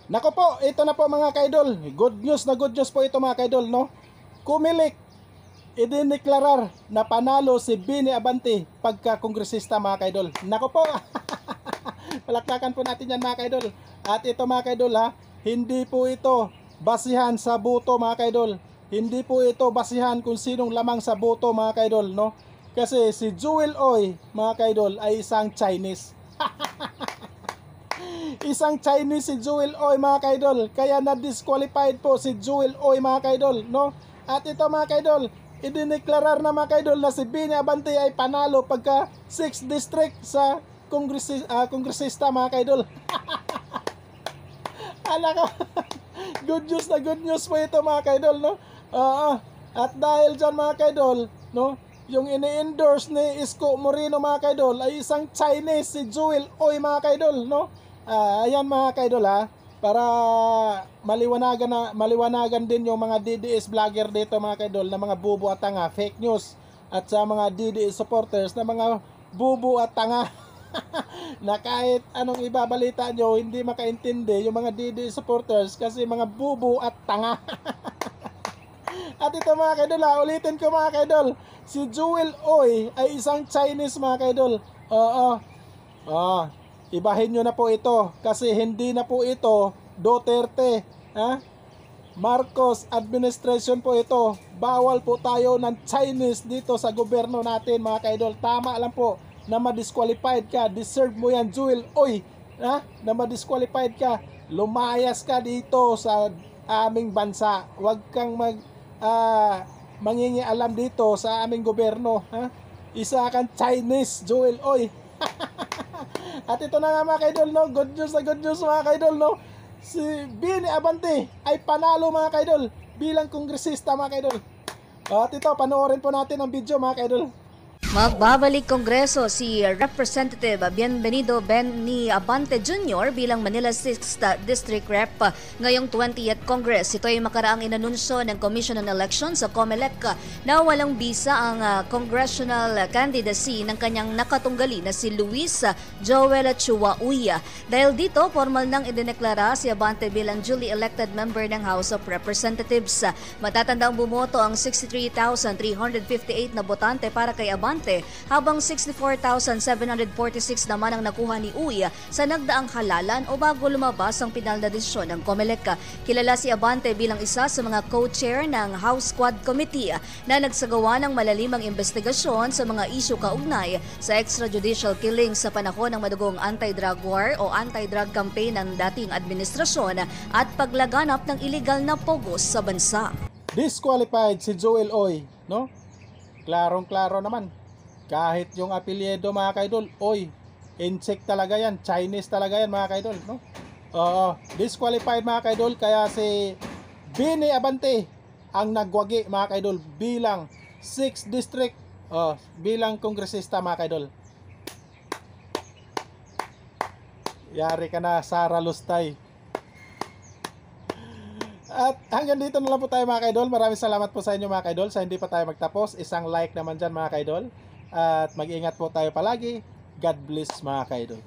Nako po, ito na po mga kaidol. Good news na good news po ito mga kaidol, no? Kumilik, idiniklarar na panalo si Bini Abante pagka kongresista mga kaidol. Nako po, palakpakan po natin yan mga kaidol. At ito mga kaidol ha, hindi po ito basihan sa boto mga kaidol. Hindi po ito basihan kung sinong lamang sa boto mga kaidol, no? Kasi si Jewel Oy mga kaidol ay isang Chinese. Isang Chinese si Jewel Oy mga kaidol. Kaya na-disqualified po si Jewel Oy mga kaidol, no? At ito mga kaidol, idiniklarar na mga kaidol na si Bini Abante ay panalo pagka 6th district sa kongresista mga kaidol. Ala ko. Good news na good news po ito mga kaidol, no? At dahil dyan mga kaidol, no? Yung ini-endorse ni Isko Moreno mga kaidol ay isang Chinese si Jewel Oy mga kaidol, no? Ayan mga kaidol ha, para maliwanagan din yung mga DDS vlogger dito mga kaidol na mga bubo at tanga, fake news, at sa mga DDS supporters na mga bubo at tanga na kahit anong ibabalita nyo hindi makaintindi yung mga DDS supporters kasi mga bubo at tanga. At ito mga kaidol ha, ulitin ko mga kaidol, si Jewel Oy ay isang Chinese mga kaidol. Ibahin nyo na po ito kasi hindi na po ito Duterte, Marcos administration po ito. Bawal po tayo ng Chinese dito sa gobyerno natin mga kaidol. Tama lang po na ma-disqualified ka. Deserve mo yan Jewel Oy, na ma-disqualified ka. Lumayas ka dito sa aming bansa. Huwag kang mangingialam dito sa aming gobyerno, Isa kang Chinese Jewel Oy. At ito na nga mga kaidol, no? Good news na good news mga kaidol, no? Si Bini Abante ay panalo mga kaidol bilang kongresista mga kaidol. At ito, panoorin po natin ang video mga kaidol. Magbabalik Kongreso si Representative Bienvenido Benny Abante Jr. bilang Manila 6th District Rep ngayong 20th Congress. Ito ay makaraang inanunsyo ng Commission on Elections sa COMELEC na walang bisa ang congressional candidacy ng kanyang nakatunggali na si Luis Joel Chua Uy. Dahil dito, formal nang idineklara si Abante bilang duly elected member ng House of Representatives. Matatandang bumoto ang 63,358 na botante para kay Abante, habang 64,746 naman ang nakuha ni Uy sa nagdaang halalan o bago lumabas ang pinal na desisyon ng COMELEC. Kilala si Abante bilang isa sa mga co-chair ng House Quad Committee na nagsagawa ng malalimang investigasyon sa mga isyu kaugnay sa extrajudicial killing sa panahon ng madugong anti-drug war o anti-drug campaign ng dating administrasyon at paglaganap ng illegal na pogos sa bansa. Disqualified si Jewel Oy, no? Klarong-klaro naman. Kahit yung apelyido mga kaidol, Oy, insect talaga yan, Chinese talaga yan mga kaidol, no? Disqualified mga kaidol, kaya si Bini Abante ang nagwagi mga kaidol bilang 6th district, bilang kongresista mga kaidol. Yari ka na, Sara Lustay. At hanggang dito na lang po tayo mga kaidol. Maraming salamat po sa inyo mga kaidol. Sa hindi pa tayo magtapos, isang like naman dyan mga kaidol. At mag-ingat po tayo palagi. God bless mga kaidol.